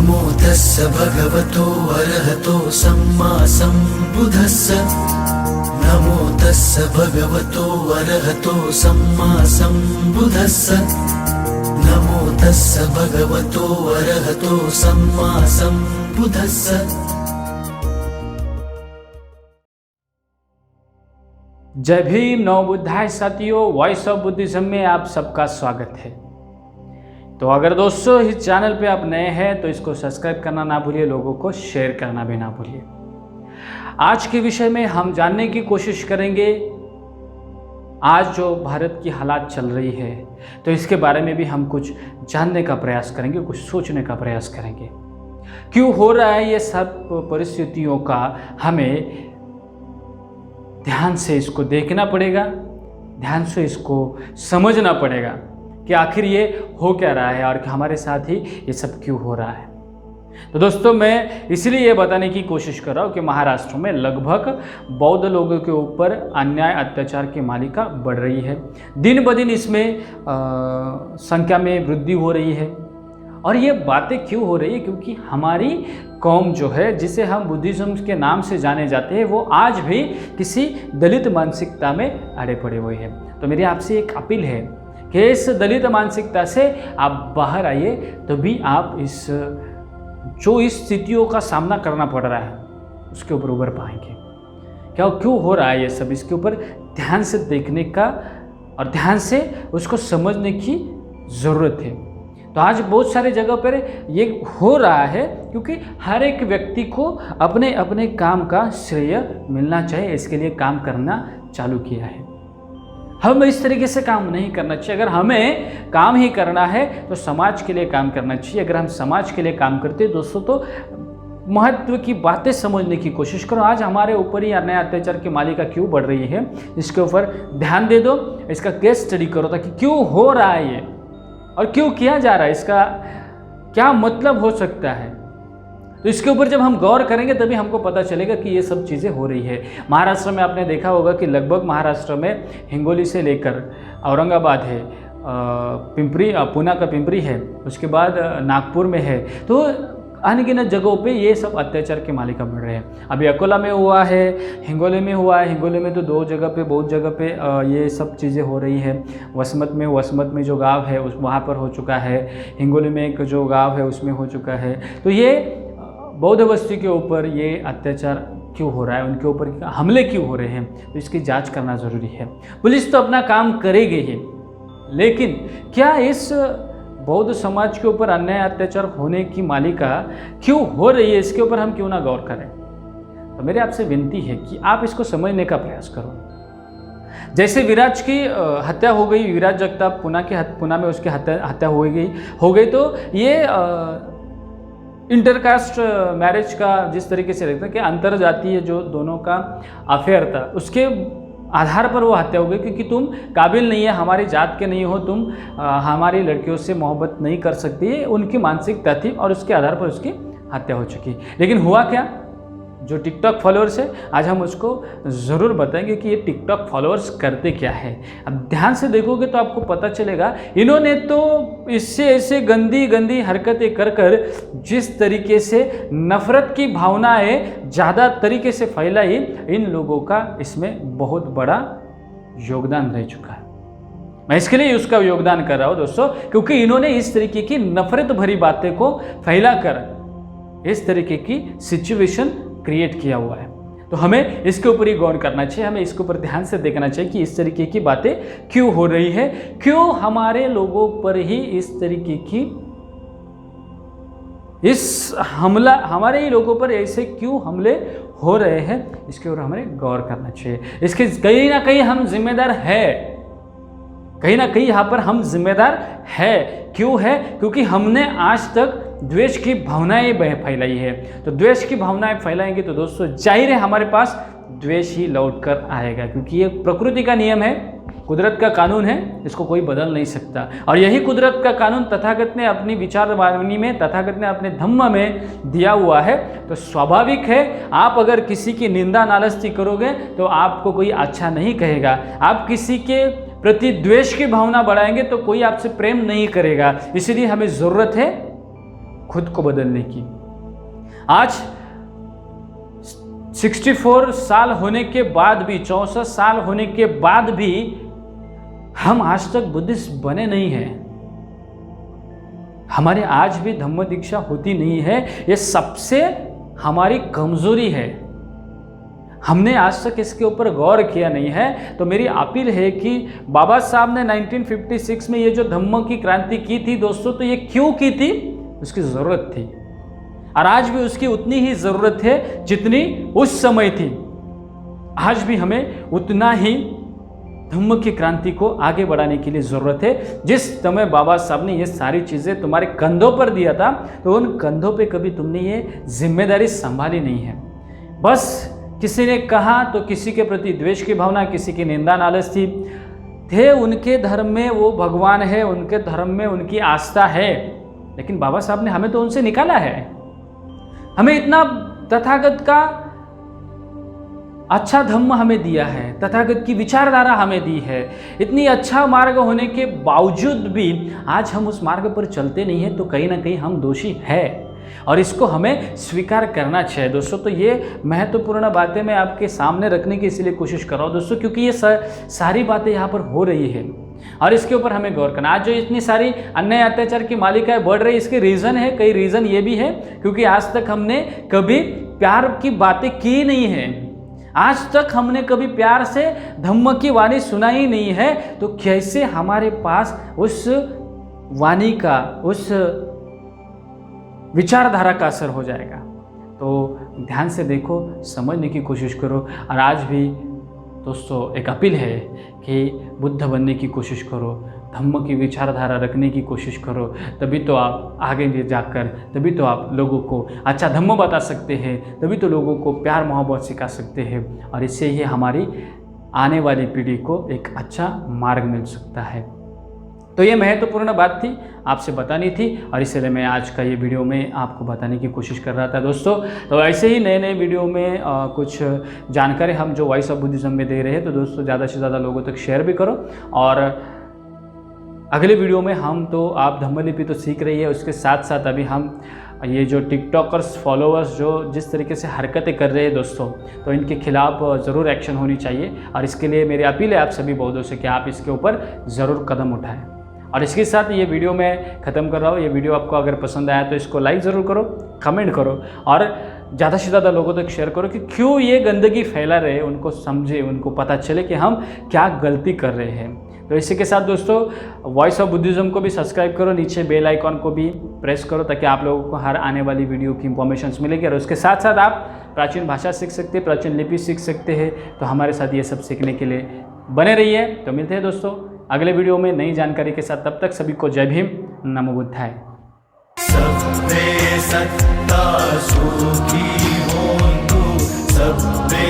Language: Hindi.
नमो तस्स भगवतो अरहतो सम्मा सम्बुद्धस्स। नमो तस्स भगवतो अरहतो सम्मा सम्बुद्धस्स। नमो तस्स भगवतो अरहतो सम्मा सम्बुद्धस्स। जय भीम नवबुद्धाय साथियों, वॉइस ऑफ बुद्धिज्म में आप सबका स्वागत है। तो अगर दोस्तों इस चैनल पे आप नए हैं तो इसको सब्सक्राइब करना ना भूलिए, लोगों को शेयर करना भी ना भूलिए। आज के विषय में हम जानने की कोशिश करेंगे आज जो भारत की हालात चल रही है, तो इसके बारे में भी हम कुछ जानने का प्रयास करेंगे, कुछ सोचने का प्रयास करेंगे। क्यों हो रहा है ये सब परिस्थितियों का, हमें ध्यान से इसको देखना पड़ेगा, ध्यान से इसको समझना पड़ेगा कि आखिर ये हो क्या रहा है और हमारे साथ ही ये सब क्यों हो रहा है। तो दोस्तों मैं इसलिए ये बताने की कोशिश कर रहा हूँ कि महाराष्ट्र में लगभग बौद्ध लोगों के ऊपर अन्याय अत्याचार की मालिका बढ़ रही है। दिन ब दिन इसमें संख्या में वृद्धि हो रही है। और ये बातें क्यों हो रही है? क्योंकि हमारी कौम जो है, जिसे हम बुद्धिज्म के नाम से जाने जाते हैं, वो आज भी किसी दलित मानसिकता में अड़े पड़े हुए हैं। तो मेरी आपसे एक अपील है कि इस दलित मानसिकता से आप बाहर आइए, तो भी आप इस स्थितियों का सामना करना पड़ रहा है उसके ऊपर उभर पाएंगे। क्यों हो रहा है ये सब, इसके ऊपर ध्यान से देखने का और ध्यान से उसको समझने की ज़रूरत है। तो आज बहुत सारे जगह पर ये हो रहा है क्योंकि हर एक व्यक्ति को अपने अपने काम का श्रेय मिलना चाहिए, इसके लिए काम करना चालू किया है। हम इस तरीके से काम नहीं करना चाहिए। अगर हमें काम ही करना है तो समाज के लिए काम करना चाहिए। अगर हम समाज के लिए काम करते हैं दोस्तों, तो महत्व की बातें समझने की कोशिश करो। आज हमारे ऊपर ही अन्याय अत्याचार की मालिका क्यों बढ़ रही है, इसके ऊपर ध्यान दे दो, इसका केस स्टडी करो ताकि क्यों हो रहा है ये और क्यों किया जा रहा है, इसका क्या मतलब हो सकता है। तो इसके ऊपर जब हम गौर करेंगे तभी हमको पता चलेगा कि ये सब चीज़ें हो रही है। महाराष्ट्र में आपने देखा होगा कि लगभग महाराष्ट्र में हिंगोली से लेकर औरंगाबाद है, पुणे का पिंपरी है, उसके बाद नागपुर में है, तो अनगिनत जगहों पे ये सब अत्याचार के मालिका बढ़ रहे हैं। अभी अकोला में हुआ है, हिंगोली में हुआ है। हिंगोली में तो बहुत जगह पे ये सब चीज़ें हो रही है। वसमत में जो गांव है उस वहाँ पर हो चुका है। हिंगोली में एक जो गांव है उसमें हो चुका है। तो ये बौद्ध बस्ती के ऊपर ये अत्याचार क्यों हो रहा है, उनके ऊपर हमले क्यों हो रहे हैं, तो इसकी जांच करना ज़रूरी है। पुलिस तो अपना काम करेगी ही, लेकिन क्या इस बौद्ध समाज के ऊपर अन्याय अत्याचार होने की मालिका क्यों हो रही है, इसके ऊपर हम क्यों ना गौर करें। तो मेरी आपसे विनती है कि आप इसको समझने का प्रयास करो। जैसे विराज की हत्या हो गई, विराज जगताप पुणे में उसकी हत्या हो गई, तो ये इंटरकास्ट मैरिज का जिस तरीके से रहता है कि अंतर जातीय जो दोनों का अफेयर था, उसके आधार पर वो हत्या हो गई क्योंकि तुम काबिल नहीं है, हमारी जात के नहीं हो, तुम हमारी लड़कियों से मोहब्बत नहीं कर सकती, उनकी मानसिकता थी और उसके आधार पर उसकी हत्या हो चुकी। लेकिन हुआ क्या, जो टिकटॉक फॉलोअर्स है, आज हम उसको ज़रूर बताएंगे कि ये टिकटॉक फॉलोअर्स करते क्या है। अब ध्यान से देखोगे तो आपको पता चलेगा, इन्होंने तो इससे ऐसे गंदी हरकतें कर जिस तरीके से नफ़रत की भावनाएं ज़्यादा तरीके से फैलाई, इन लोगों का इसमें बहुत बड़ा योगदान रह चुका है। मैं इसके लिए उसका योगदान कर रहा हूँ दोस्तों, क्योंकि इन्होंने इस तरीके की नफ़रत भरी बातें को फैलाकर इस तरीके की सिचुएशन क्रिएट किया हुआ है। तो हमें इसके ऊपर ही गौर करना चाहिए, हमें इसके ऊपर ध्यान से देखना चाहिए कि इस तरीके की बातें क्यों हो रही है, क्यों हमारे लोगों पर ही इस तरीके की हमारे ही लोगों पर ऐसे क्यों हमले हो रहे हैं, इसके ऊपर हमें गौर करना चाहिए। इसके कहीं ना कहीं हम जिम्मेदार है, कहीं ना कहीं यहाँ पर हम जिम्मेदार है। क्यों है? क्योंकि हमने आज तक द्वेष की भावनाएं फैलाई है। तो द्वेष की भावनाएं फैलाएंगे तो दोस्तों जाहिर है हमारे पास द्वेष ही लौट कर आएगा, क्योंकि ये प्रकृति का नियम है, कुदरत का कानून है, इसको कोई बदल नहीं सकता। और यही कुदरत का कानून तथागत ने अपनी विचारवाणी में, तथागत ने अपने धम्म में दिया हुआ है। तो स्वाभाविक है, आप अगर किसी की निंदा नालस्ती करोगे तो आपको कोई अच्छा नहीं कहेगा। आप किसी के प्रति द्वेष की भावना बढ़ाएंगे तो कोई आपसे प्रेम नहीं करेगा। इसलिए हमें ज़रूरत है खुद को बदलने की। आज 64 साल होने के बाद भी, 64 साल होने के बाद भी हम आज तक बुद्धिस्ट बने नहीं हैं। हमारे आज भी धम्म दीक्षा होती नहीं है। ये सबसे हमारी कमजोरी है। हमने आज तक इसके ऊपर गौर किया नहीं है। तो मेरी अपील है कि बाबा साहब ने 1956 में ये जो धम्म की क्रांति की थी दोस्तों, तो ये क्यों की थी? उसकी ज़रूरत थी, और आज भी उसकी उतनी ही ज़रूरत है जितनी उस समय थी। आज भी हमें उतना ही धम्म की क्रांति को आगे बढ़ाने के लिए ज़रूरत है। जिस समय बाबा साहब ने ये सारी चीज़ें तुम्हारे कंधों पर दिया था, तो उन कंधों पे कभी तुमने ये जिम्मेदारी संभाली नहीं है। बस किसी ने कहा तो किसी के प्रति द्वेष की भावना, किसी की निंदा नालच थी। थे उनके धर्म में वो भगवान है, उनके धर्म में उनकी आस्था है, लेकिन बाबा साहब ने हमें तो उनसे निकाला है। हमें इतना तथागत का अच्छा धम्म हमें दिया है, तथागत की विचारधारा हमें दी है। इतनी अच्छा मार्ग होने के बावजूद भी आज हम उस मार्ग पर चलते नहीं हैं, तो कहीं ना कहीं हम दोषी है, और इसको हमें स्वीकार करना चाहिए दोस्तों। तो ये महत्वपूर्ण बातें मैं आपके सामने रखने की इसलिए कोशिश कर रहा हूँ दोस्तों, क्योंकि ये सारी बातें यहाँ पर हो रही है और इसके ऊपर हमें गौर करना। आज जो इतनी सारी अन्याय अत्याचार की मालिकाएं बढ़ रही है, इसके रीज़न है, कई रीज़न ये भी है क्योंकि आज तक हमने कभी प्यार की बातें की नहीं है। आज तक हमने कभी प्यार से धम्म की वाणी सुनाई नहीं है, तो कैसे हमारे पास उस वाणी का, उस विचारधारा का असर हो जाएगा? तो ध्यान से देखो, समझने की कोशिश करो। और आज भी दोस्तों एक अपील है कि बुद्ध बनने की कोशिश करो, धम्म की विचारधारा रखने की कोशिश करो, तभी तो आप आगे जाकर, तभी तो आप लोगों को अच्छा धम्म बता सकते हैं, तभी तो लोगों को प्यार मोहब्बत सिखा सकते हैं, और इससे ही हमारी आने वाली पीढ़ी को एक अच्छा मार्ग मिल सकता है। तो ये महत्वपूर्ण बात थी, आपसे बतानी थी, और इसलिए मैं आज का ये वीडियो में आपको बताने की कोशिश कर रहा था दोस्तों। तो ऐसे ही नए नए वीडियो में कुछ जानकारी हम जो वॉइस ऑफ बुद्धिज्म में दे रहे हैं, तो दोस्तों ज़्यादा से ज़्यादा लोगों तक शेयर भी करो। और अगले वीडियो में हम तो आप धम्मलिपि तो सीख रही है, उसके साथ साथ अभी हम ये जो टिकटॉकर्स फॉलोअर्स जो जिस तरीके से हरकतें कर रहे हैं दोस्तों, तो इनके खिलाफ ज़रूर एक्शन होनी चाहिए। और इसके लिए मेरी अपील है आप सभी बहुतों से कि आप इसके ऊपर ज़रूर कदम उठाएं। और इसके साथ ये वीडियो मैं ख़त्म कर रहा हूँ। ये वीडियो आपको अगर पसंद आया तो इसको लाइक ज़रूर करो, कमेंट करो, और ज़्यादा से ज़्यादा लोगों तक शेयर करो कि क्यों ये गंदगी फैला रहे, उनको समझे, उनको पता चले कि हम क्या गलती कर रहे हैं। तो इसी के साथ दोस्तों वॉइस ऑफ बुद्धिज्म को भी सब्सक्राइब करो, नीचे बेल आइकॉन को भी प्रेस करो, ताकि आप लोगों को हर आने वाली वीडियो की इंफॉर्मेशंस मिलेगी। और उसके साथ साथ आप प्राचीन भाषा सीख सकते हैं, प्राचीन लिपि सीख सकते हैं। तो हमारे साथ ये सब सीखने के लिए बने रहिए। तो मिलते हैं दोस्तों अगले वीडियो में नई जानकारी के साथ। तब तक सभी को जय भीम, नमो बुद्धाय। सर्वे सत्ता सुखी होन्तु, सर्वे